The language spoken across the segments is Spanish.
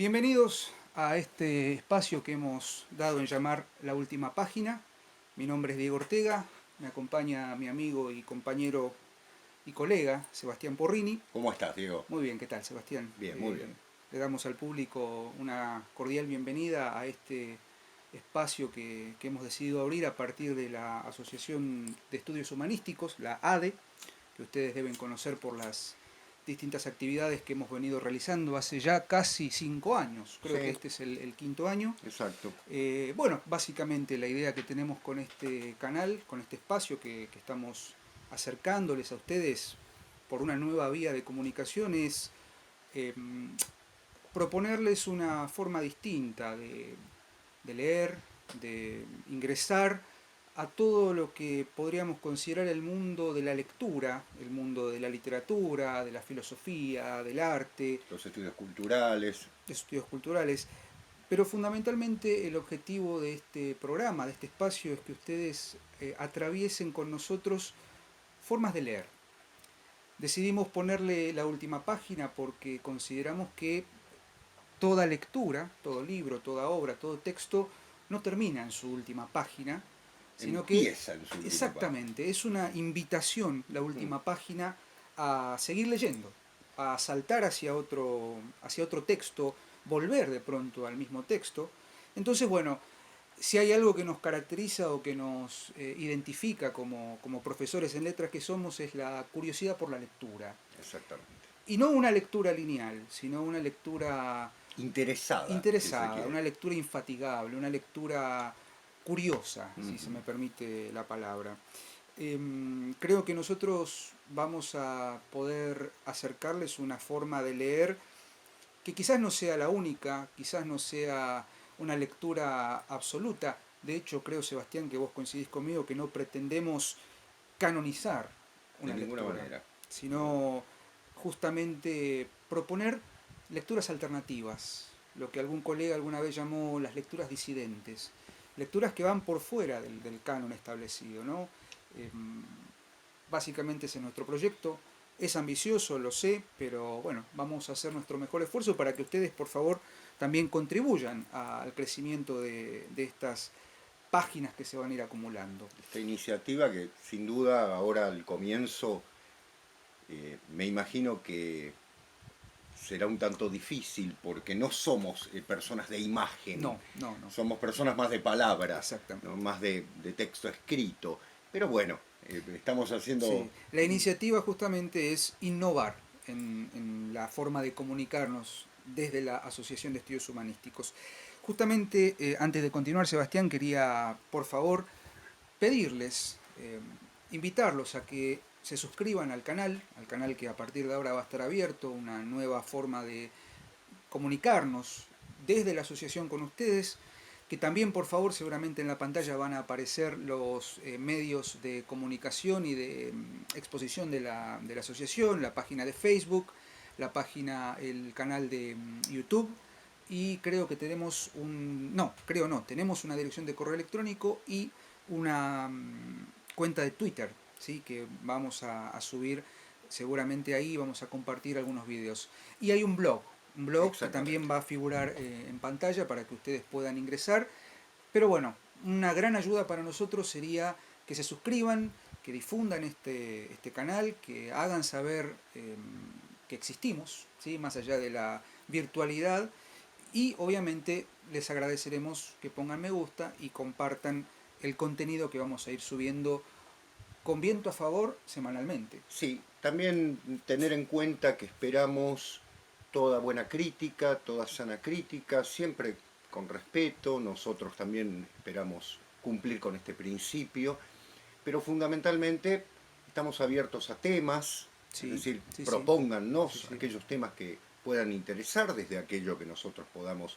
Bienvenidos a este espacio que hemos dado en llamar La Última Página. Mi nombre es Diego Ortega, me acompaña mi amigo y compañero y colega Sebastián Porrini. ¿Cómo estás, Diego? Muy bien, ¿qué tal, Sebastián? Bien, muy bien. Le damos al público una cordial bienvenida a este espacio que hemos decidido abrir a partir de la Asociación de Estudios Humanísticos, la ADE, que ustedes deben conocer por las distintas actividades que hemos venido realizando hace ya casi 5 años. Creo que Sí, este es el quinto año. exacto. Bueno, básicamente la idea que tenemos con este canal, con este espacio que estamos acercándoles a ustedes por una nueva vía de comunicación es eh, proponerles una forma distinta de leer, de ingresar a todo lo que podríamos considerar el mundo de la lectura, el mundo de la literatura, de la filosofía, del arte, Los estudios culturales. de estudios culturales. Pero fundamentalmente el objetivo de este programa, de este espacio, es que ustedes atraviesen con nosotros formas de leer. Decidimos ponerle La Última Página porque consideramos que toda lectura, todo libro, toda obra, todo texto no termina en su última página, sino que Empieza en su última página. exactamente es una invitación, la última página, a seguir leyendo, a saltar hacia otro texto, volver de pronto al mismo texto. Entonces, bueno, si hay algo que nos caracteriza o que nos identifica como profesores en letras que somos es la curiosidad por la lectura. Exactamente. Y no una lectura lineal, sino una lectura Interesada, si se interesada, quiere. una lectura infatigable, una lectura curiosa, si se me permite la palabra. Creo que nosotros vamos a poder acercarles una forma de leer que quizás no sea la única, quizás no sea una lectura absoluta. De hecho, creo, Sebastián, que vos coincidís conmigo que no pretendemos canonizar De una ninguna lectura, manera. sino justamente proponer lecturas alternativas, lo que algún colega alguna vez llamó las lecturas disidentes, lecturas que van por fuera del canon establecido, ¿no? Eh, Básicamente ese es nuestro proyecto. Es ambicioso, lo sé, pero bueno, vamos a hacer nuestro mejor esfuerzo para que ustedes, por favor, también contribuyan al crecimiento de estas páginas que se van a ir acumulando. Esta iniciativa que sin duda ahora al comienzo me imagino que será un tanto difícil porque no somos personas de imagen, No, no, no, somos personas más de palabra, ¿no? exactamente. Más de texto escrito. Pero bueno, estamos haciendo. Sí, la iniciativa justamente es innovar en la forma de comunicarnos desde la Asociación de Estudios Humanísticos. Justamente, antes de continuar, Sebastián, quería, por favor, pedirles, invitarlos a que se suscriban al canal que a partir de ahora va a estar abierto, una nueva forma de comunicarnos desde la asociación con ustedes, que también por favor seguramente en la pantalla van a aparecer los medios de comunicación y de exposición de la asociación, la página de Facebook, la página, el canal de YouTube, y creo que tenemos tenemos una dirección de correo electrónico y una cuenta de Twitter, ¿sí? Que vamos a subir seguramente ahí, vamos a compartir algunos videos. Y hay un blog que también Exactamente. va a figurar en pantalla para que ustedes puedan ingresar. Pero bueno, una gran ayuda para nosotros sería que se suscriban, que difundan este canal, que hagan saber que existimos, ¿sí? Más allá de la virtualidad. Y obviamente les agradeceremos que pongan me gusta y compartan el contenido que vamos a ir subiendo con viento a favor semanalmente. Sí, también tener en cuenta que esperamos toda buena crítica, toda sana crítica, siempre con respeto, nosotros también esperamos cumplir con este principio, pero fundamentalmente estamos abiertos a temas, es Sí, decir, sí, sí, sí, propóngannos sí. aquellos temas que puedan interesar desde aquello que nosotros podamos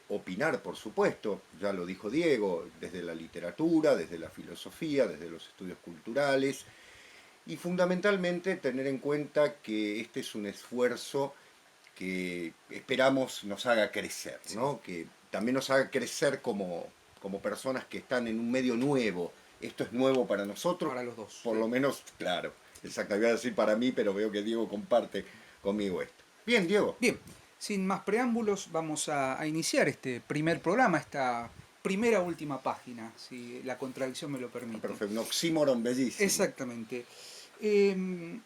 opinar, por supuesto, ya lo dijo Diego, desde la literatura, desde la filosofía, desde los estudios culturales, y fundamentalmente tener en cuenta que este es un esfuerzo que esperamos nos haga crecer, Sí, ¿no? Que también nos haga crecer como personas que están en un medio nuevo. Esto es nuevo para nosotros, para los dos. por Sí. lo menos, claro, exacto, voy a decir para mí, pero veo que Diego comparte conmigo esto. Bien, Diego. Bien, sin más preámbulos, vamos a iniciar este primer programa, esta primera última página, si la contradicción me lo permite. Perfecto, un oxímoron bellísimo. Exactamente. Eh,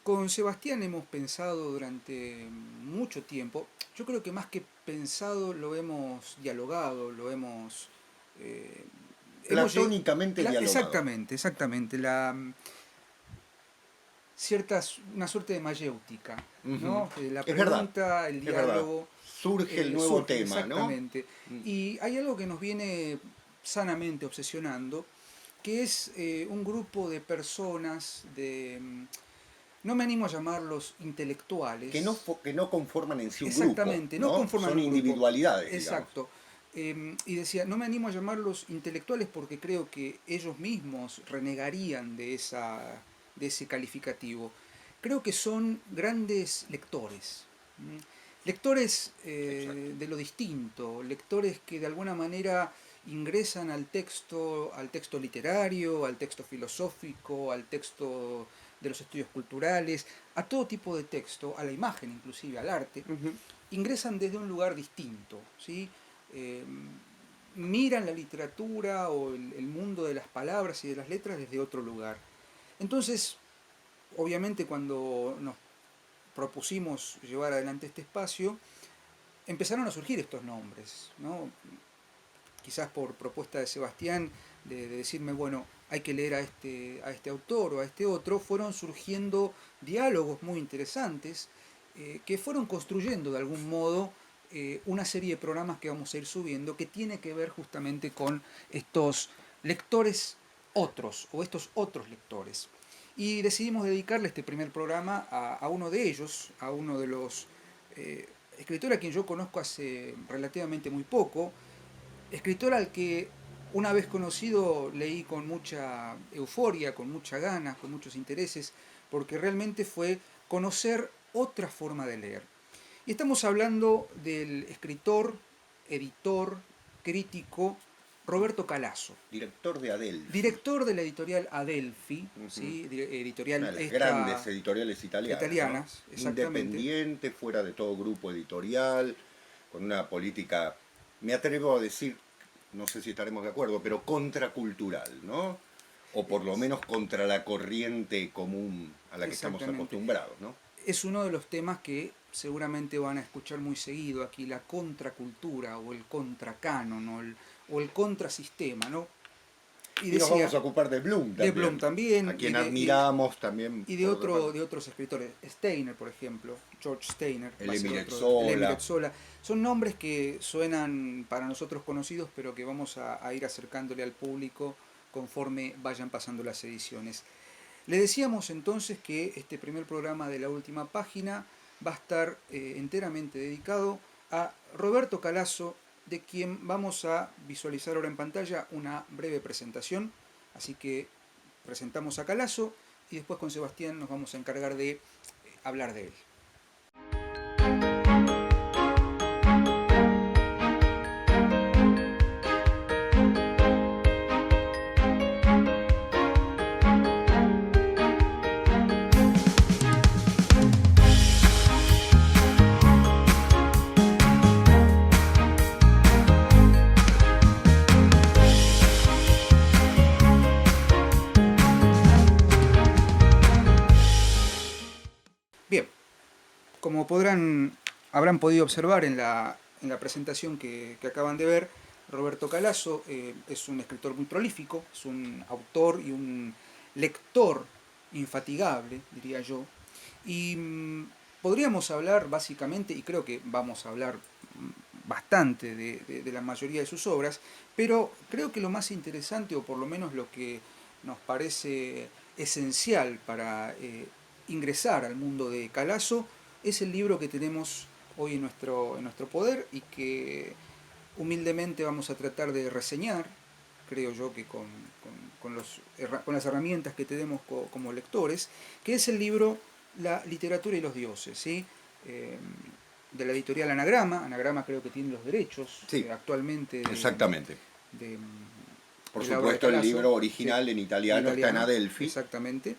con Sebastián hemos pensado durante mucho tiempo, yo creo que más que pensado lo hemos dialogado, lo hemos... Platónicamente dialogado. Exactamente, exactamente. Una suerte de mayéutica, ¿no? La Es verdad, pregunta, el es verdad. diálogo. Surge el nuevo tema, exactamente. ¿no? Y hay algo que nos viene sanamente obsesionando, que es un grupo de personas, no me animo a llamarlos intelectuales. Que no conforman en sí un exactamente, grupo, no conforman son un grupo. individualidades. Exacto. Y decía, no me animo a llamarlos intelectuales porque creo que ellos mismos renegarían de ese calificativo. Creo que son grandes lectores. Lectores de lo distinto, lectores que de alguna manera ingresan al texto literario, al texto filosófico, al texto de los estudios culturales, a todo tipo de texto, a la imagen inclusive, al arte, ingresan desde un lugar distinto, ¿sí? Miran la literatura o el mundo de las palabras y de las letras desde otro lugar. Entonces, obviamente cuando nos propusimos llevar adelante este espacio, empezaron a surgir estos nombres, ¿no? Quizás por propuesta de Sebastián, de decirme, bueno, hay que leer a este autor o a este otro, fueron surgiendo diálogos muy interesantes que fueron construyendo de algún modo una serie de programas que vamos a ir subiendo que tiene que ver justamente con estos lectores otros o estos otros lectores. Y decidimos dedicarle este primer programa a uno de ellos, a uno de los escritores a quien yo conozco hace relativamente muy poco, escritor al que una vez conocido leí con mucha euforia, con mucha ganas, con muchos intereses, porque realmente fue conocer otra forma de leer. Y estamos hablando del escritor, editor, crítico Roberto Calasso. Director de Adelphi. Director de la editorial Adelphi, ¿sí? Editorial una de las grandes editoriales italianas, ¿no? Independiente, fuera de todo grupo editorial, con una política, me atrevo a decir, no sé si estaremos de acuerdo, pero contracultural, ¿no? O por lo menos contra la corriente común a la que estamos acostumbrados, ¿no? Es uno de los temas que seguramente van a escuchar muy seguido aquí, la contracultura o el contracanon o el contrasistema, ¿no? Y nos vamos a ocupar de Bloom también. De Bloom también. A quien admiramos también. Y de otros escritores. Steiner, por ejemplo. George Steiner. El Émile Zola. Son nombres que suenan para nosotros conocidos, pero que vamos a ir acercándole al público conforme vayan pasando las ediciones. Le decíamos entonces que este primer programa de la última página va a estar enteramente dedicado a Roberto Calasso, de quien vamos a visualizar ahora en pantalla una breve presentación. Así que presentamos a Calasso y después con Sebastián nos vamos a encargar de hablar de él. Como habrán podido observar en la presentación que acaban de ver, Roberto Calasso es un escritor muy prolífico, es un autor y un lector infatigable, diría yo. Y podríamos hablar básicamente, y creo que vamos a hablar bastante de la mayoría de sus obras, pero creo que lo más interesante, o por lo menos lo que nos parece esencial para ingresar al mundo de Calasso, es el libro que tenemos hoy en nuestro poder y que humildemente vamos a tratar de reseñar, creo yo que con las herramientas que tenemos como lectores, que es el libro La literatura y los dioses, ¿sí? De la editorial Anagrama. Anagrama creo que tiene los derechos actualmente. Exactamente. Por supuesto, el libro original en italiano está en Adelphi. Exactamente.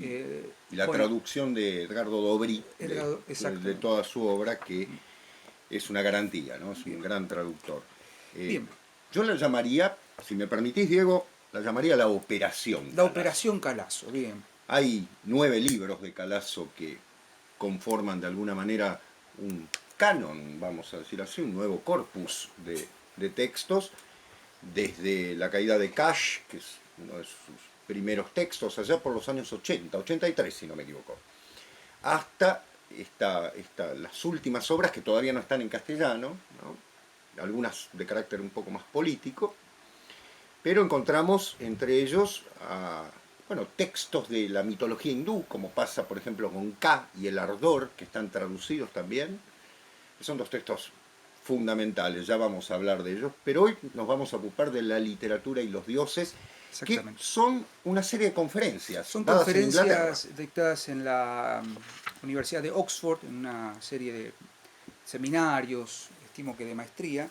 Y la bueno, traducción de Edgardo Dobrí de exactamente. toda su obra, que es una garantía, ¿no? Es un Bien, gran traductor. Eh, bien. yo la llamaría, si me permitís, Diego, la llamaría la Operación La Calazo. operación Calazo, bien. Hay 9 libros de Calazo que conforman de alguna manera un canon, vamos a decir así, un nuevo corpus de textos, desde La caída de Cash, que es uno de sus primeros textos, allá por los años 80, 83 si no me equivoco, hasta las últimas obras que todavía no están en castellano, ¿no? Algunas de carácter un poco más político, pero encontramos entre ellos bueno, textos de la mitología hindú, como pasa por ejemplo con Ka y el Ardor, que están traducidos también. Son dos textos fundamentales, ya vamos a hablar de ellos, pero hoy nos vamos a ocupar de la literatura y los dioses, que Exactamente. son una serie de conferencias Son dadas en Inglaterra. conferencias dictadas en la Universidad de Oxford, en una serie de seminarios, estimo que de maestría,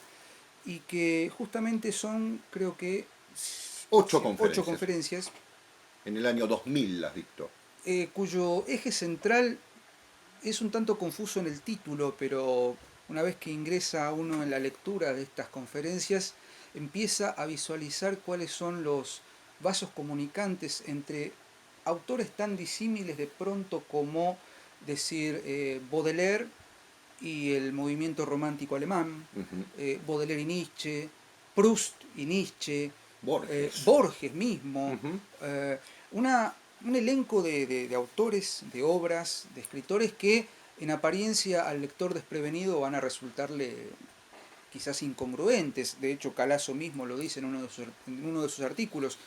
y que justamente son, creo que, 8 ocho conferencias. conferencias, En el año 2000 las dictó. cuyo eje central es un tanto confuso en el título, pero una vez que ingresa uno en la lectura de estas conferencias, empieza a visualizar cuáles son los vasos comunicantes entre autores tan disímiles de pronto como decir Baudelaire y el movimiento romántico alemán, Uh -huh. Baudelaire y Nietzsche, Proust y Nietzsche, Borges. Borges mismo, Uh -huh. eh, una, un elenco de autores, de obras, de escritores que en apariencia al lector desprevenido van a resultarle quizás incongruentes. De hecho, Calazo mismo lo dice en uno de sus artículos.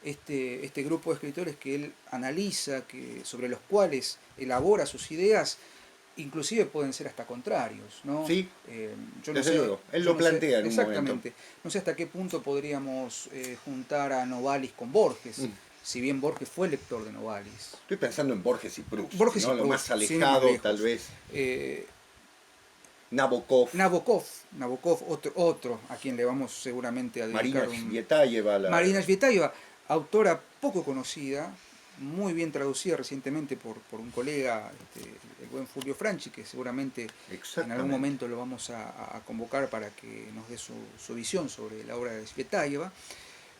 Este grupo de escritores que él analiza, sobre los cuales elabora sus ideas, inclusive pueden ser hasta contrarios, ¿no? Sí, Yo no desde sé, luego. Él yo lo no sé plantea en un momento. exactamente, no sé hasta qué punto podríamos juntar a Novalis con Borges, si bien Borges fue lector de Novalis. Estoy pensando en Borges y Proust, Borges y ¿no? Lo Proust, más sin ir más alejado, tal lejos. vez. Eh, Nabokov, Nabokov otro a quien le vamos seguramente a Marina dedicar un... Tsvetaeva, Marina Svetaeva, autora poco conocida, muy bien traducida recientemente por un colega, el buen Fulvio Franchi, que seguramente en algún exactamente. momento lo vamos a convocar para que nos dé su visión sobre la obra de Svetaeva.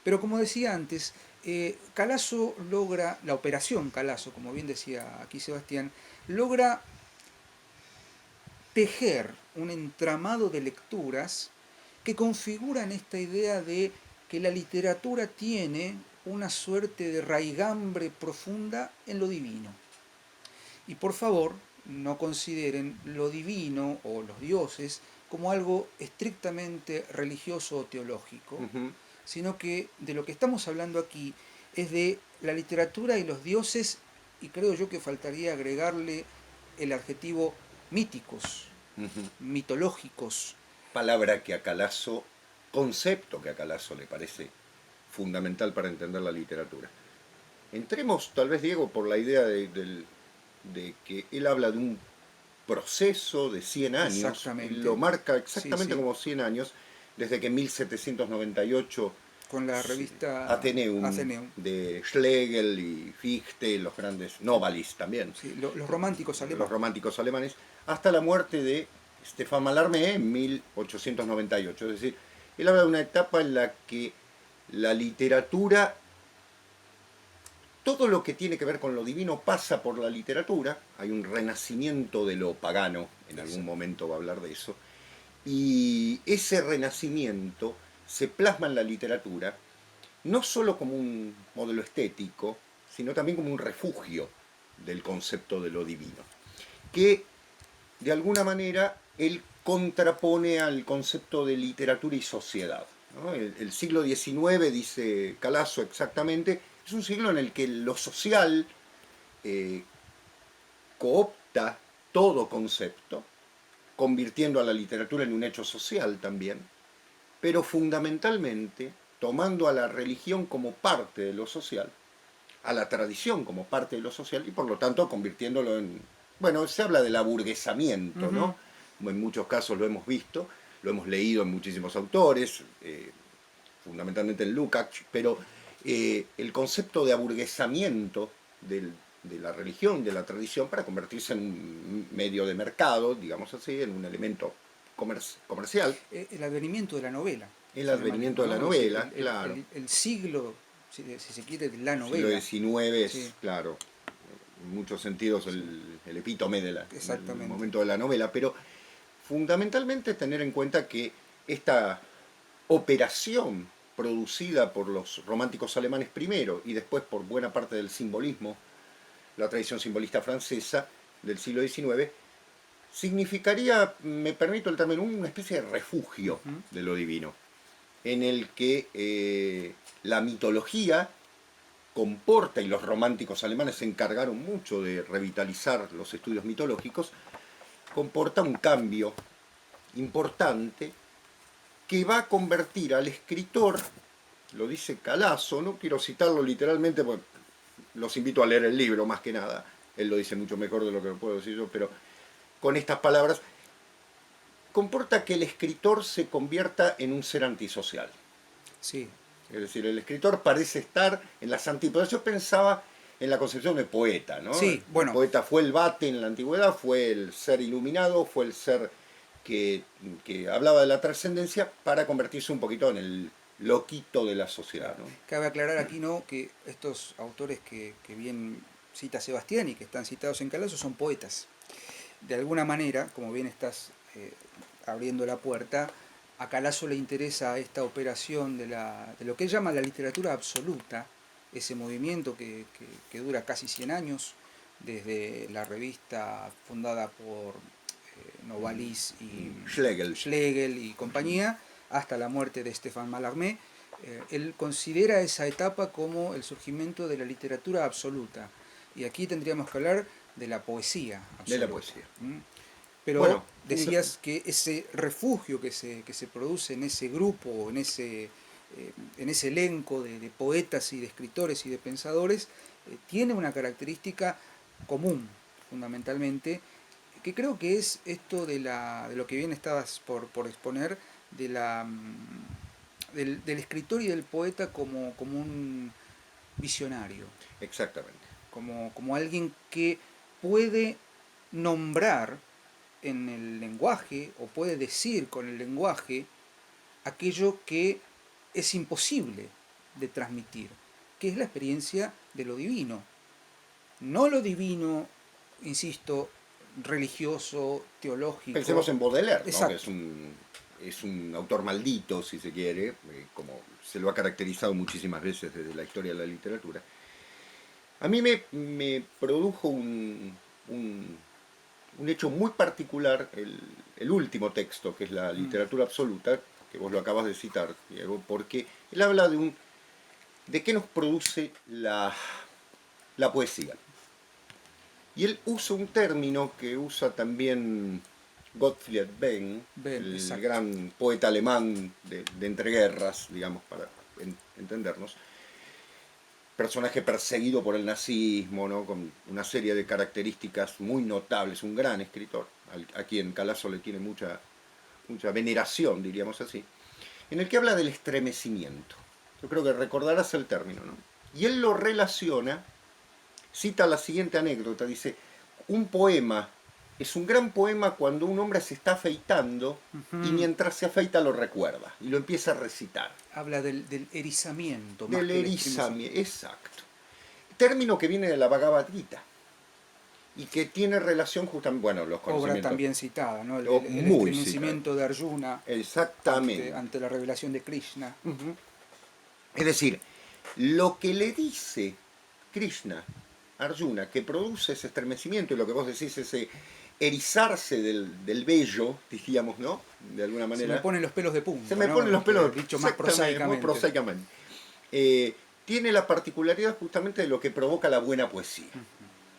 Pero como decía antes, Calazo logra, la operación Calazo, como bien decía aquí Sebastián, logra tejer un entramado de lecturas que configuran esta idea de que la literatura tiene una suerte de raigambre profunda en lo divino. Y por favor, no consideren lo divino o los dioses como algo estrictamente religioso o teológico, Uh -huh. sino que de lo que estamos hablando aquí es de la literatura y los dioses, y creo yo que faltaría agregarle el adjetivo míticos, Uh -huh. mitológicos. Palabra que a Calazo, concepto que a Calazo le parece fundamental para entender la literatura. Entremos, tal vez, Diego, por la idea de que él habla de un proceso de 100 años, él lo Exactamente. marca Sí, exactamente sí. como 100 años, desde que en 1798 Con la revista Atheneum Atheneum. de Schlegel y Fichte, los grandes Novalis también, Sí, los románticos los alemanes. románticos alemanes, hasta la muerte de Stéphane Mallarmé en 1898. Es decir, él habla de una etapa en la que la literatura, todo lo que tiene que ver con lo divino pasa por la literatura, hay un renacimiento de lo pagano, en algún Exacto. momento va a hablar de eso, y ese renacimiento se plasma en la literatura no solo como un modelo estético, sino también como un refugio del concepto de lo divino, que de alguna manera él contrapone al concepto de literatura y sociedad, ¿no? El siglo XIX, dice Calazo exactamente, es un siglo en el que lo social eh, coopta todo concepto, convirtiendo a la literatura en un hecho social también, pero fundamentalmente tomando a la religión como parte de lo social, a la tradición como parte de lo social y por lo tanto convirtiéndolo en... Bueno, se habla del aburguesamiento, Ujú. ¿no? En muchos casos lo hemos visto, lo hemos leído en muchísimos autores, fundamentalmente en Lukács, pero el concepto de aburguesamiento del de la religión, de la tradición, para convertirse en un medio de mercado, digamos así, en un elemento comercial. El advenimiento de la novela, El se llama, advenimiento de la ¿no? Es decir, novela, claro. el siglo, si se quiere, de la Siglo novela. XIX Sí, es, claro, en muchos sentidos sí, el epítome del exactamente. momento de la novela, pero fundamentalmente tener en cuenta que esta operación producida por los románticos alemanes primero y después por buena parte del simbolismo, la tradición simbolista francesa del siglo XIX, significaría, me permito el término, una especie de refugio Ujú. de lo divino, en el que la mitología comporta, y los románticos alemanes se encargaron mucho de revitalizar los estudios mitológicos, comporta un cambio importante que va a convertir al escritor, lo dice Calazo, no quiero citarlo literalmente porque los invito a leer el libro más que nada, él lo dice mucho mejor de lo que lo puedo decir yo, pero con estas palabras, comporta que el escritor se convierta en un ser antisocial. Sí, Es decir, el escritor parece estar en las antípodas. Yo pensaba en la concepción de poeta, ¿no? sí, El bueno, poeta fue el vate en la antigüedad, fue el ser iluminado, fue el ser que hablaba de la trascendencia para convertirse un poquito en el loquito de la sociedad, claro. ¿no? Cabe aclarar aquí, ¿no?, que estos autores que bien cita Sebastián y que están citados en Calazo son poetas. De alguna manera, como bien estás abriendo la puerta, a Calazo le interesa esta operación de lo que él llama la literatura absoluta, ese movimiento que dura casi 100 años, desde la revista fundada por Novalis y Schlegel. Schlegel y compañía, hasta la muerte de Stéphane Mallarmé. Él considera esa etapa como el surgimiento de la literatura absoluta. Y aquí tendríamos que hablar de la poesía De la absoluta. poesía. ¿Mm? Pero Bueno, decías que ese refugio que se produce en ese grupo, en ese elenco de poetas y de escritores y de pensadores, tiene una característica común, fundamentalmente, que creo que es esto de lo que bien estabas por exponer, del escritor y del poeta como un visionario, exactamente. como alguien que puede nombrar en el lenguaje o puede decir con el lenguaje aquello que es imposible de transmitir, que es la experiencia de lo divino. No lo divino, insisto, religioso, teológico. Pensemos en Baudelaire, ¿no? Que Exacto. es un autor maldito, si se quiere, como se lo ha caracterizado muchísimas veces desde la historia de la literatura. A mí me produjo un hecho muy particular el último texto, que es la Mm. literatura absoluta, que vos lo acabas de citar, Diego, porque él habla de qué nos produce la poesía. Y él usa un término que usa también Gottfried Benn, Ven, el exacto. gran poeta alemán de entreguerras, digamos, para entendernos, personaje perseguido por el nazismo, ¿no? Con una serie de características muy notables, un gran escritor, a quien Calazo le tiene mucha veneración, diríamos así, en el que habla del estremecimiento. Yo creo que recordarás el término, ¿no? Y él lo relaciona, cita la siguiente anécdota, dice, un poema es un gran poema cuando un hombre se está afeitando y Ujú. mientras se afeita lo recuerda y lo empieza a recitar. Habla del erizamiento más Del que el estremecimiento. erizamiento, exacto. Término que viene de la Bhagavad Gita y que tiene relación justamente, bueno, los Obra conocimientos, también citada, ¿no? El muy citada. estremecimiento de Arjuna Exactamente. ante la revelación de Krishna. Uh-huh. Es decir, lo que le dice Krishna a Arjuna, que produce ese estremecimiento y lo que vos decís, ese erizarse del vello, diríamos, ¿no? De alguna Se me manera. ponen los pelos de Se punta, me ¿no? ponen los pelos, Dicho más exactamente, muy prosaicamente. prosaicamente. Tiene la particularidad justamente de lo que provoca la buena poesía.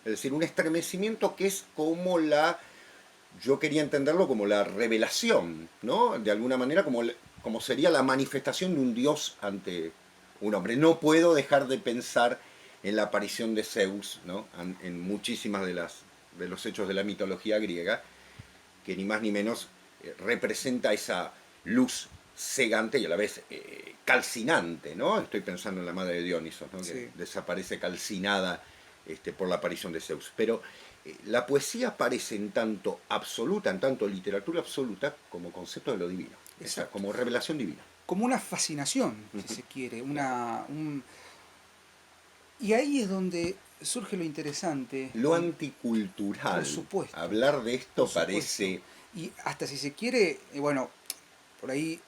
Es decir, un estremecimiento que es como yo quería entenderlo como la revelación, ¿no? De alguna manera como sería la manifestación de un dios ante un hombre. No puedo dejar de pensar en la aparición de Zeus, ¿no? En muchísimas de los hechos de la mitología griega, que ni más ni menos representa esa luz cegante y a la vez calcinante, ¿no? Estoy pensando en la madre de Dioniso, ¿no? Que Sí. desaparece calcinada por la aparición de Zeus. Pero la poesía aparece en tanto absoluta, en tanto literatura absoluta, como concepto de lo divino, como revelación divina. Como una fascinación, si se quiere, y ahí es donde surge lo interesante. Lo anticultural. Por supuesto. Hablar de esto parece... Y hasta si se quiere, bueno, por ahí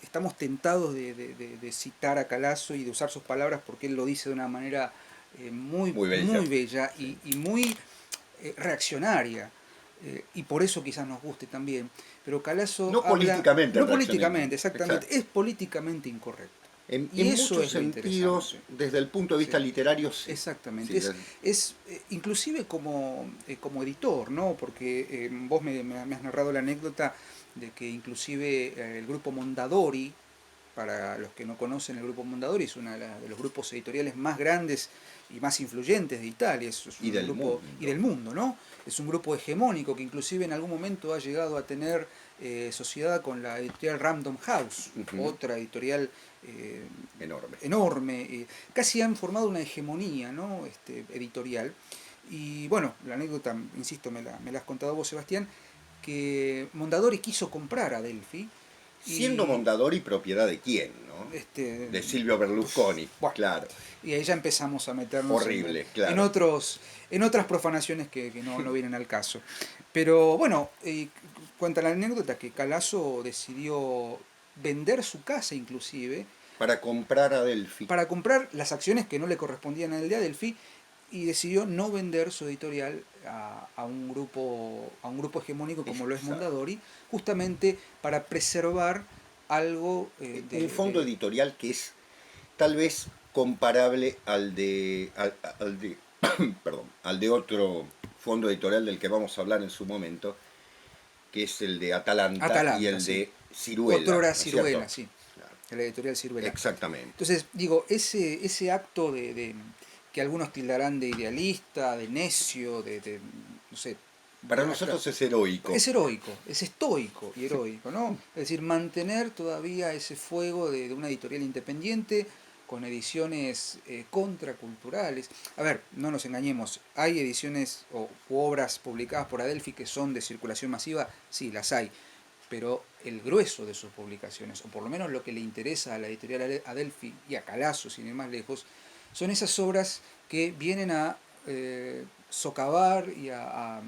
estamos tentados de citar a Calazo y de usar sus palabras porque él lo dice de una manera muy bella y muy reaccionaria. Y por eso quizás nos guste también. Pero Calazo no políticamente. No políticamente, exactamente. Exacto. Es políticamente incorrecto. En muchos sentidos, desde el punto de vista literario, sí. Exactamente. Sí, es inclusive como editor, ¿no? Porque vos me has narrado la anécdota de que inclusive el grupo Mondadori, para los que no conocen, el grupo Mondadori es uno de los grupos editoriales más grandes y más influyentes de Italia. Es un grupo, y del mundo, ¿no? Es un grupo hegemónico que inclusive en algún momento ha llegado a tener sociedad con la editorial Random House, otra editorial enorme. Casi han formado una hegemonía, ¿no? Editorial. Y bueno, la anécdota, insisto, me la has contado vos, Sebastián, que Mondadori quiso comprar a Delphi. Siendo Mondadori propiedad de quién, ¿no? De Silvio Berlusconi, bueno, claro. Y ahí ya empezamos a meternos claro. en otras profanaciones que no vienen al caso. Pero bueno, cuenta la anécdota que Calazo decidió vender su casa inclusive. Para comprar a Delphi. Para comprar las acciones que no le correspondían a él de Delphi, y decidió no vender su editorial a un grupo hegemónico como lo es Mondadori, justamente para preservar algo un fondo editorial que es tal vez comparable al de perdón, al de otro fondo editorial del que vamos a hablar en su momento, que es el de Atalanta y el de Ciruela. Otrora Ciruela, sí. Claro. La editorial Ciruela. Exactamente. Entonces, digo, ese acto que algunos tildarán de idealista, de necio, no sé. Para nosotros es heroico. Es heroico, es estoico y heroico, ¿no? Es decir, mantener todavía ese fuego de una editorial independiente con ediciones contraculturales. A ver, no nos engañemos, hay ediciones u obras publicadas por Adelphi que son de circulación masiva, sí, las hay, pero el grueso de sus publicaciones, o por lo menos lo que le interesa a la editorial Adelphi y a Calazo, sin ir más lejos, son esas obras que vienen a socavar y a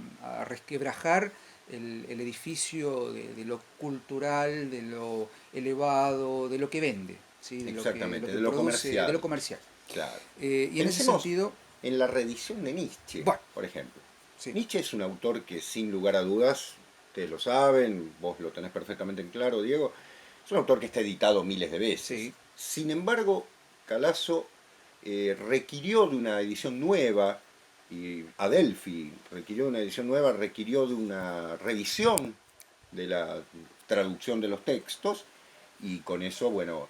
resquebrajar el edificio de lo cultural, de lo elevado, de lo que vende. ¿Sí? Exactamente, de lo comercial. De lo comercial. Claro. Y en ese sentido... En la reedición de Nietzsche, por ejemplo. Sí. Nietzsche es un autor que sin lugar a dudas, ustedes lo saben, vos lo tenés perfectamente en claro, Diego, es un autor que está editado miles de veces. Sí. Sin embargo, Calazo requirió de una edición nueva, y Adelphi requirió de una edición nueva, requirió de una revisión de la traducción de los textos, y con eso, bueno,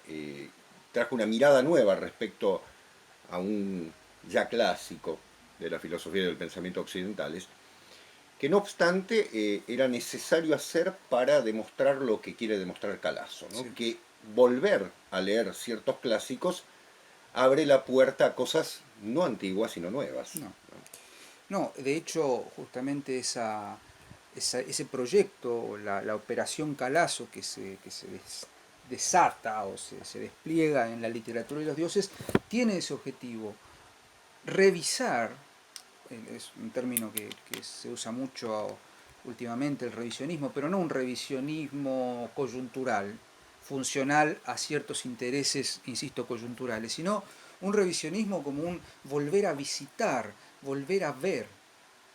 trajo una mirada nueva respecto a un ya clásico de la filosofía y del pensamiento occidentales, que no obstante era necesario hacer para demostrar lo que quiere demostrar Calazo, ¿no? Sí. Que volver a leer ciertos clásicos abre la puerta a cosas no antiguas, sino nuevas. No, de hecho, justamente ese proyecto, la operación Calazo que se desata o se despliega en la literatura de los dioses, tiene ese objetivo, revisar, es un término que se usa mucho últimamente, el revisionismo, pero no un revisionismo coyuntural, funcional a ciertos intereses, insisto, coyunturales, sino un revisionismo como un volver a visitar, volver a ver,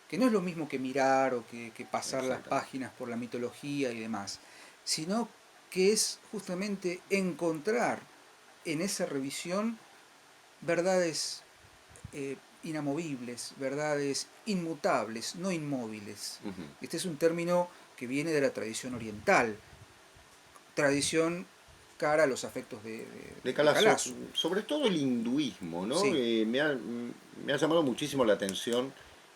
que no es lo mismo que mirar o que pasar las páginas por la mitología y demás, sino que es justamente encontrar en esa revisión verdades inamovibles, verdades inmutables, no inmóviles. Este es un término que viene de la tradición oriental, tradición cara a los afectos de Calazo. Sobre todo el hinduismo, ¿no? Sí. Me ha llamado muchísimo la atención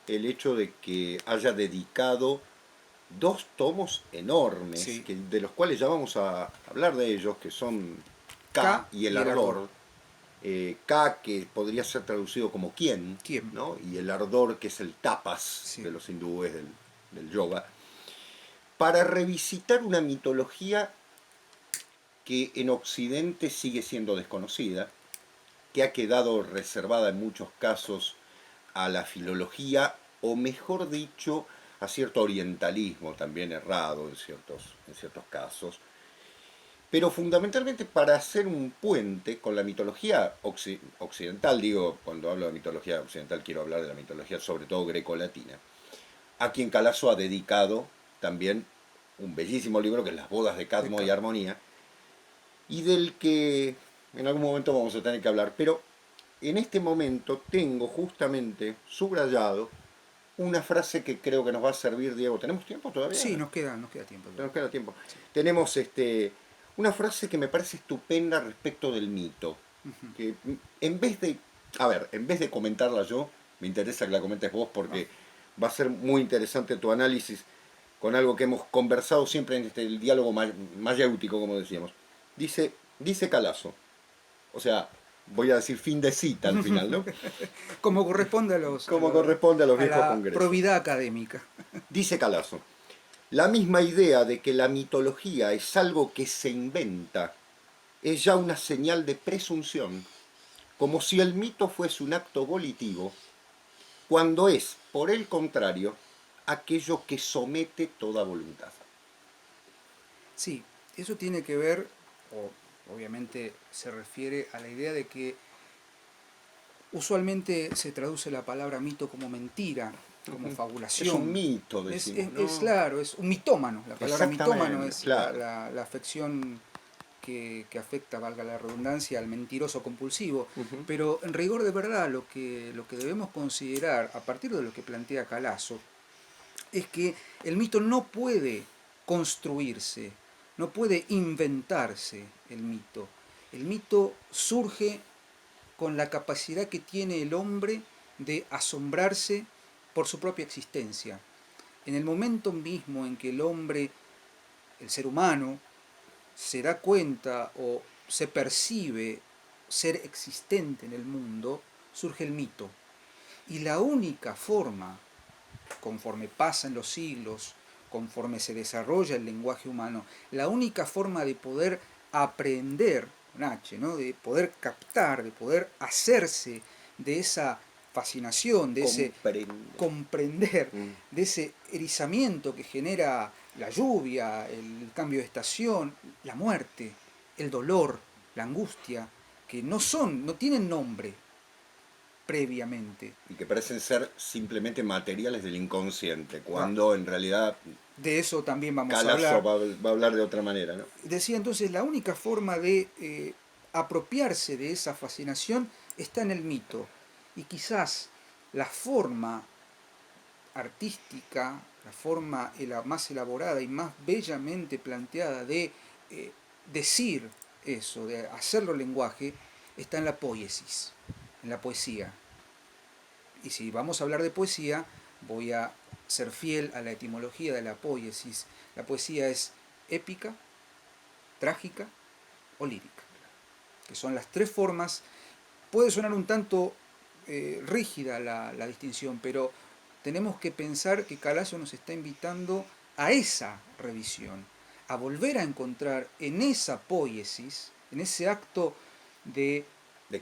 el hecho de que haya dedicado 2 tomos enormes, sí. De los cuales ya vamos a hablar de ellos, que son K y el Ardor. Ka, que podría ser traducido como quién, ¿Quién? ¿no? Y el ardor, que es el tapas Sí. de los hindúes del yoga, para revisitar una mitología que en Occidente sigue siendo desconocida, que ha quedado reservada en muchos casos a la filología, o mejor dicho, a cierto orientalismo también errado en ciertos casos, pero fundamentalmente para hacer un puente con la mitología occidental, digo, cuando hablo de mitología occidental quiero hablar de la mitología sobre todo greco-latina, a quien Calazo ha dedicado también un bellísimo libro que es Las bodas de Cadmo y Armonía, y del que en algún momento vamos a tener que hablar, pero en este momento tengo justamente subrayado una frase que creo que nos va a servir, Diego. ¿Tenemos tiempo todavía? Sí, nos queda tiempo Nos todavía. queda tiempo. Sí. Tenemos una frase que me parece estupenda respecto del mito. Que en vez de, a ver, en vez de comentarla yo, me interesa que la comentes vos porque va a ser muy interesante tu análisis con algo que hemos conversado siempre en el diálogo mayéutico, como decíamos. Dice Calazo, o sea, voy a decir fin de cita al final, ¿no? Como corresponde Como corresponde a los a viejos la congresos. probidad académica. Dice Calazo, la misma idea de que la mitología es algo que se inventa es ya una señal de presunción, como si el mito fuese un acto volitivo, cuando es, por el contrario, aquello que somete toda voluntad. Sí, eso tiene que ver, o obviamente se refiere a la idea de que usualmente se traduce la palabra mito como mentira, como Es un fabulación. mito, Es, decimos, es, es ¿no? claro, es un mitómano. La palabra mitómano Exactamente, es claro. la afección que afecta, valga la redundancia, al mentiroso compulsivo. Pero en rigor de verdad lo que debemos considerar, a partir de lo que plantea Calazo, es que el mito no puede construirse, no puede inventarse el mito. El mito surge con la capacidad que tiene el hombre de asombrarse por su propia existencia. En el momento mismo en que el hombre, el ser humano, se da cuenta o se percibe ser existente en el mundo, surge el mito. Y la única forma, conforme pasan los siglos, conforme se desarrolla el lenguaje humano, la única forma de poder aprender, con H, ¿no? De poder captar, de poder hacerse de esa fascinación, de ese comprender, de ese erizamiento que genera la lluvia, el cambio de estación, la muerte, el dolor, la angustia, que no tienen nombre previamente. Y que parecen ser simplemente materiales del inconsciente, cuando en realidad De eso también vamos a Calazo hablar. va a hablar de otra manera, ¿no? Decía entonces, la única forma de apropiarse de esa fascinación está en el mito. Y quizás la forma artística, la forma más elaborada y más bellamente planteada de decir eso, de hacerlo lenguaje, está en la poiesis, en la poesía. Y si vamos a hablar de poesía, voy a ser fiel a la etimología de la poiesis. La poesía es épica, trágica o lírica, que son las tres formas. Puede sonar un tanto rígida la distinción, pero tenemos que pensar que Calazo nos está invitando a esa revisión, a volver a encontrar en esa poiesis, en ese acto de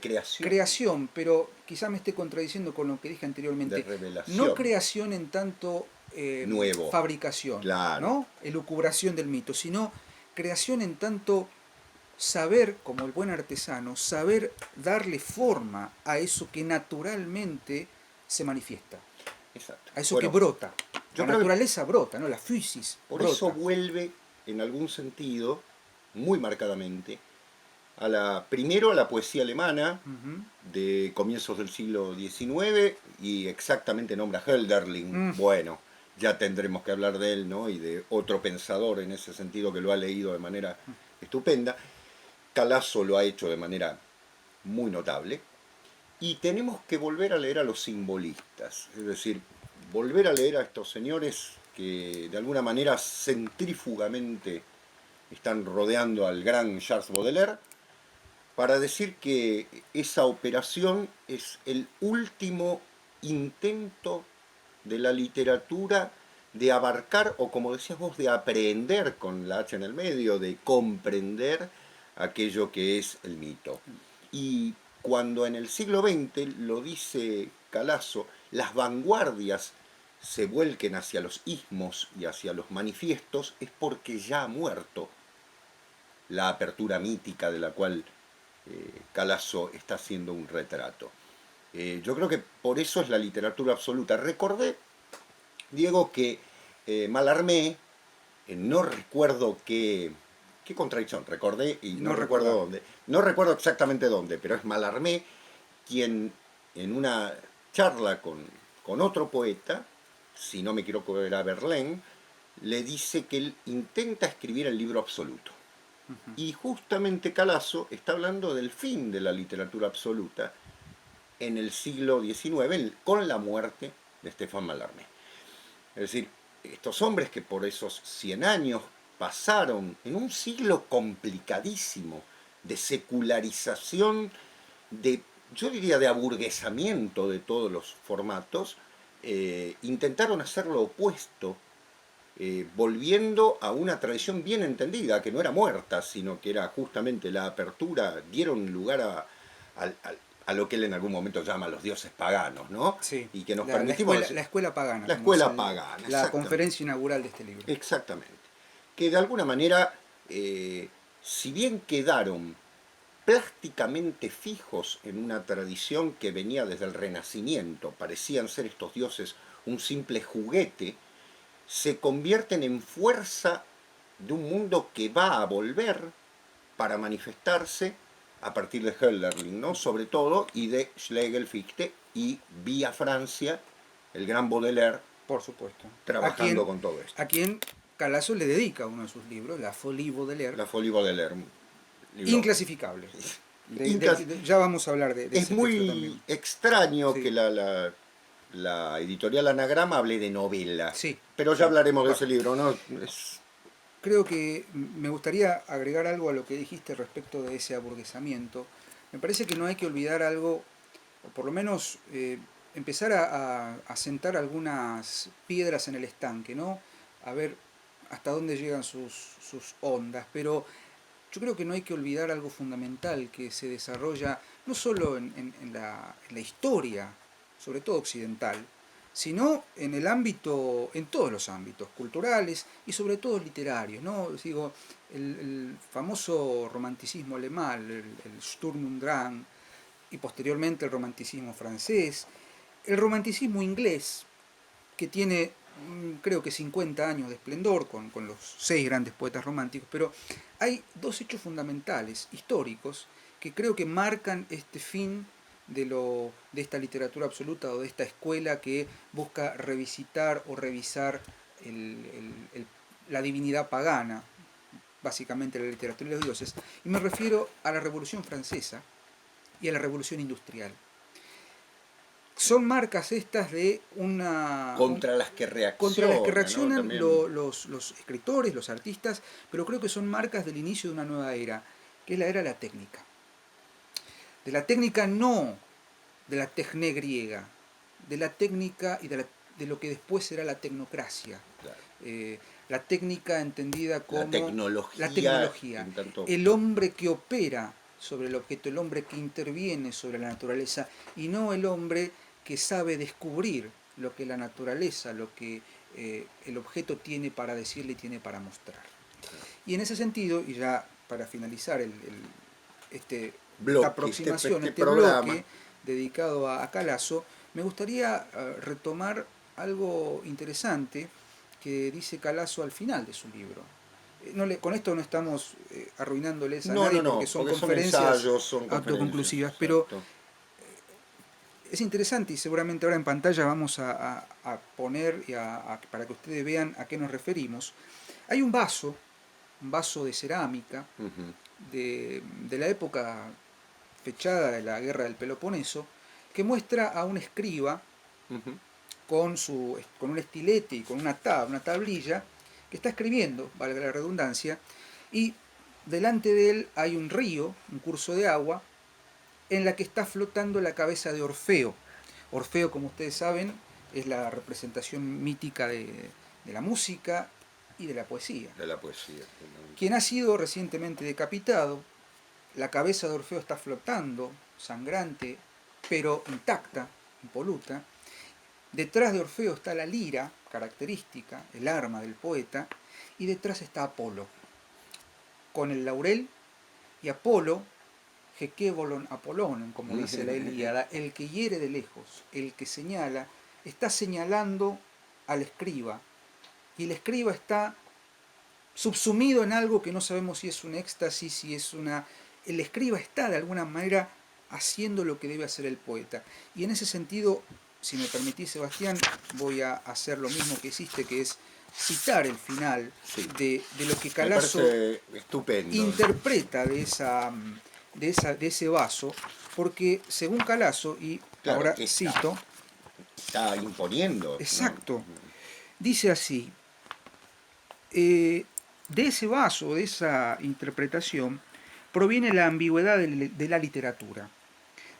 creación, pero quizá me esté contradiciendo con lo que dije de anteriormente, no revelación, creación en tanto nuevo, fabricación, claro. ¿no? Elucubración del mito, sino creación en tanto saber, como el buen artesano, saber darle forma a eso que naturalmente se manifiesta, Exacto. a eso que Bueno, brota. yo La creo que naturaleza brota, ¿no? La physis por eso brota. vuelve, en algún sentido, muy marcadamente, primero a la poesía alemana Uh-huh. de comienzos del siglo XIX y exactamente nombra Hölderlin. Bueno, ya tendremos que hablar de él, ¿no? Y de otro pensador en ese sentido que lo ha leído de manera estupenda. Calazo lo ha hecho de manera muy notable. Y tenemos que volver a leer a los simbolistas, es decir, volver a leer a estos señores que de alguna manera centrífugamente están rodeando al gran Charles Baudelaire, para decir que esa operación es el último intento de la literatura de abarcar, o como decías vos, de aprehender con la H en el medio, de comprender aquello que es el mito. Y cuando en el siglo XX, lo dice Calasso, las vanguardias se vuelquen hacia los ismos y hacia los manifiestos, es porque ya ha muerto la apertura mítica de la cual Calasso está haciendo un retrato. Yo creo que por eso es la literatura absoluta. Recordé, Diego, que Mallarmé, no recuerdo qué contradicción, recordé y no No recuerdo recordaba. dónde. No recuerdo exactamente dónde, pero es Mallarmé quien en una charla con otro poeta, si no me equivoco era Verlaine, le dice que él intenta escribir el libro absoluto. Ujú. Y justamente Calasso está hablando del fin de la literatura absoluta en el siglo XIX con la muerte de Stéphane Mallarmé. Es decir, estos hombres que por esos 100 años pasaron en un siglo complicadísimo de secularización, de, yo diría, de aburguesamiento de todos los formatos, intentaron hacer lo opuesto, volviendo a una tradición bien entendida, que no era muerta, sino que era justamente la apertura, dieron lugar a lo que él en algún momento llama los dioses paganos, ¿no? Sí, Y que nos la permitimos, escuela pagana, la como es escuela pagana, la exactamente. conferencia inaugural de este libro. Exactamente. Que de alguna manera, si bien quedaron plásticamente fijos en una tradición que venía desde el Renacimiento, parecían ser estos dioses un simple juguete, se convierten en fuerza de un mundo que va a volver para manifestarse a partir de Hölderlin, ¿no? Sobre todo, y de Schlegel, Fichte, y vía Francia, el gran Baudelaire, Por supuesto. trabajando con todo esto. A quien Calasso le dedica uno de sus libros, La Folie Baudelaire, La Folie Baudelaire, libro inclasificable. Incas. Ya vamos a hablar de Es ese texto muy también. extraño que Sí, la editorial Anagrama hable de novela, sí, pero ya sí. hablaremos de Bueno, ese libro, ¿no? Es, creo que me gustaría agregar algo a lo que dijiste respecto de ese aburguesamiento. Me parece que no hay que olvidar algo, o por lo menos empezar a sentar algunas piedras en el estanque, ¿no? A ver hasta dónde llegan sus ondas. Pero yo creo que no hay que olvidar algo fundamental que se desarrolla no solo en la historia, sobre todo occidental, sino en el ámbito, en todos los ámbitos, culturales y sobre todo literarios, ¿no? Digo, el famoso romanticismo alemán, el Sturm und Drang, y posteriormente el romanticismo francés, el romanticismo inglés, que tiene creo que 50 años de esplendor con los 6 grandes poetas románticos, pero hay dos hechos fundamentales, históricos, que creo que marcan este fin de esta literatura absoluta o de esta escuela que busca revisitar o revisar la divinidad pagana, básicamente la literatura de los dioses, y me refiero a la Revolución Francesa y a la Revolución Industrial. Son marcas estas de contra las que contra las que reacciona, ¿no? reaccionan También los escritores, los artistas, pero creo que son marcas del inicio de una nueva era, que es la era de la técnica. De la técnica no de la tecné griega, de la técnica y de lo que después será la tecnocracia. claro, La técnica entendida la como la tecnología, tecnología, en tanto, el hombre que opera sobre el objeto, el hombre que interviene sobre la naturaleza y no el hombre que sabe descubrir lo que la naturaleza, lo que el objeto tiene para decirle y tiene para mostrar. Y en ese sentido, y ya para finalizar esta bloque, aproximación, este este programa. bloque dedicado a Calasso, me gustaría retomar algo interesante que dice Calasso al final de su libro. Con esto no estamos arruinándoles a No, no, nadie porque no, son porque son conferencias ensayos, son conferencias, autoconclusivas, pero exacto. es interesante y seguramente ahora en pantalla vamos a poner para que ustedes vean a qué nos referimos. Hay un vaso de cerámica Uh-huh, de la época fechada de la guerra del Peloponeso, que muestra a un escriba uh-huh. con un estilete y con una tablilla, que está escribiendo, valga la redundancia, y delante de él hay un río, un curso de agua, en la que está flotando la cabeza de Orfeo. Orfeo, como ustedes saben, es la representación mítica de la música y de la poesía. De la poesía. Quien ha sido recientemente decapitado, la cabeza de Orfeo está flotando, sangrante, pero intacta, impoluta. Detrás de Orfeo está la lira, característica, el arma del poeta, y detrás está Apolo, con el laurel, y Apolo, Jequébolon Apolón, como dice la Ilíada, el que hiere de lejos, el que señala, está señalando al escriba, y el escriba está subsumido en algo que no sabemos si es un éxtasis, si es una... El escriba está de alguna manera haciendo lo que debe hacer el poeta. Y en ese sentido, si me permitís, Sebastián, voy a hacer lo mismo que hiciste, que es citar el final Sí. de lo que Me Calasso parece estupendo. interpreta de ese vaso, porque según Calasso, y Claro, ahora que cito, está imponiendo. exacto, ¿no? dice así, de ese vaso, de esa interpretación, proviene la ambigüedad de la literatura,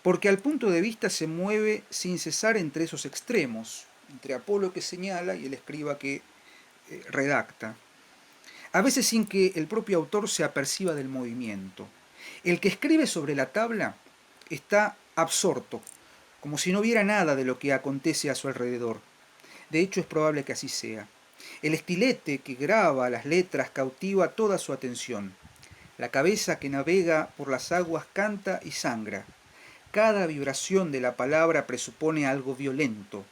porque al punto de vista se mueve sin cesar entre esos extremos, entre Apolo que señala y el escriba que redacta, a veces sin que el propio autor se aperciba del movimiento. El que escribe sobre la tabla está absorto, como si no viera nada de lo que acontece a su alrededor. De hecho, es probable que así sea. El estilete que graba las letras cautiva toda su atención. La cabeza que navega por las aguas canta y sangra. Cada vibración de la palabra presupone algo violento.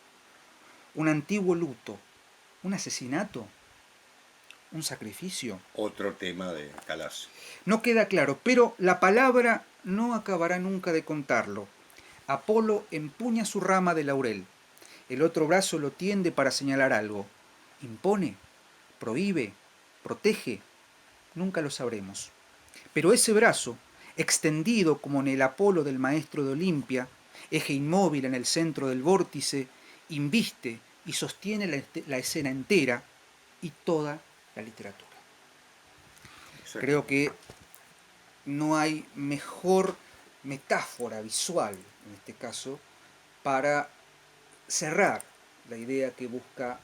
Un antiguo luto. Un asesinato. Un sacrificio. Otro tema de Calasso. No queda claro, pero la palabra no acabará nunca de contarlo. Apolo empuña su rama de laurel. El otro brazo lo tiende para señalar algo. Impone, prohíbe, protege. Nunca lo sabremos. Pero ese brazo, extendido como en el Apolo del maestro de Olimpia, eje inmóvil en el centro del vórtice, inviste y sostiene la escena entera y toda la literatura. Creo que no hay mejor metáfora visual, en este caso, para cerrar la idea que busca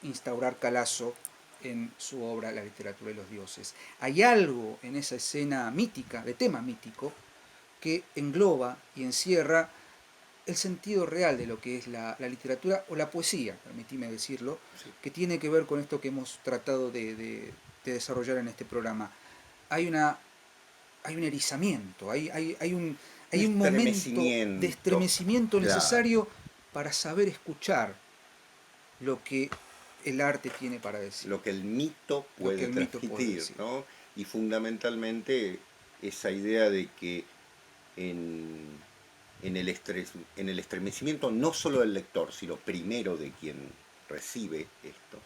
instaurar Calasso en su obra La literatura y los dioses. Hay algo en esa escena mítica, de tema mítico, que engloba y encierra el sentido real de lo que es la literatura o la poesía, permitime decirlo, Sí. que tiene que ver con esto que hemos tratado de desarrollar en este programa. Hay un erizamiento, hay un momento de estremecimiento necesario para saber escuchar lo que el arte tiene para decir. Lo que el mito puede transmitir, ¿no? Y fundamentalmente esa idea de que en el estremecimiento no solo del lector, sino primero de quien recibe esto,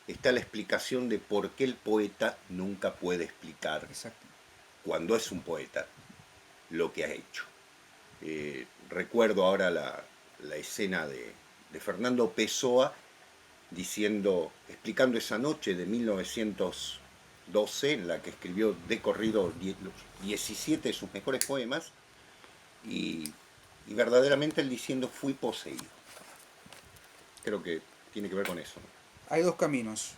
está la explicación de por qué el poeta nunca puede explicar, Exacto, cuando es un poeta, lo que ha hecho. Recuerdo ahora la escena de Fernando Pessoa explicando esa noche de 1912 en la que escribió de corrido 17 de sus mejores poemas y verdaderamente él diciendo fui poseído. Creo que tiene que ver con eso, ¿no? hay dos caminos,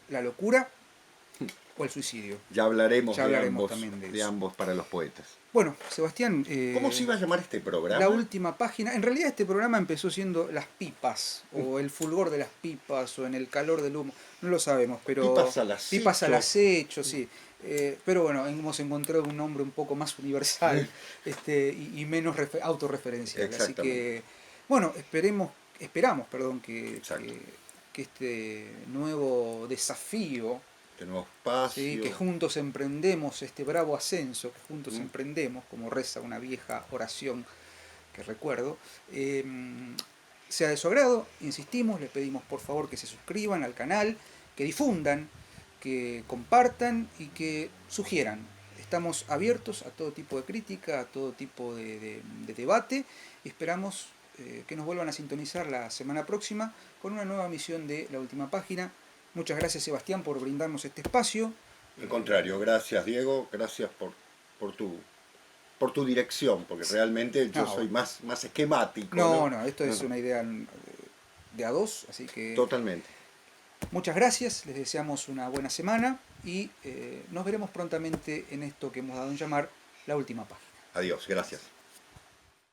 la locura o el suicidio. Ya hablaremos también de ambos para los poetas. Bueno, Sebastián, ¿Cómo se iba a llamar este programa? La última página. En realidad este programa empezó siendo Las Pipas, o el fulgor de las pipas, o en el calor del humo. No lo sabemos, pero... Pipas al acecho, sí. Pero bueno, hemos encontrado un nombre un poco más universal y menos autorreferencial. Así que, bueno, esperamos que este nuevo desafío, este nuevo espacio, ¿sí? Que juntos emprendemos este bravo ascenso, que juntos emprendemos, como reza una vieja oración que recuerdo, sea de su agrado. Insistimos, les pedimos por favor que se suscriban al canal, que difundan, que compartan y que sugieran. Estamos abiertos a todo tipo de crítica, a todo tipo de debate y esperamos que nos vuelvan a sintonizar la semana próxima con una nueva emisión de La Última Página. Muchas gracias, Sebastián, por brindarnos este espacio Al contrario, gracias Diego, gracias por por tu dirección, porque realmente yo No, soy más esquemático, no, ¿no? no, esto es una idea de a dos, así que Totalmente. muchas gracias, les deseamos una buena semana y nos veremos prontamente en esto que hemos dado en llamar la última página. Adiós, gracias.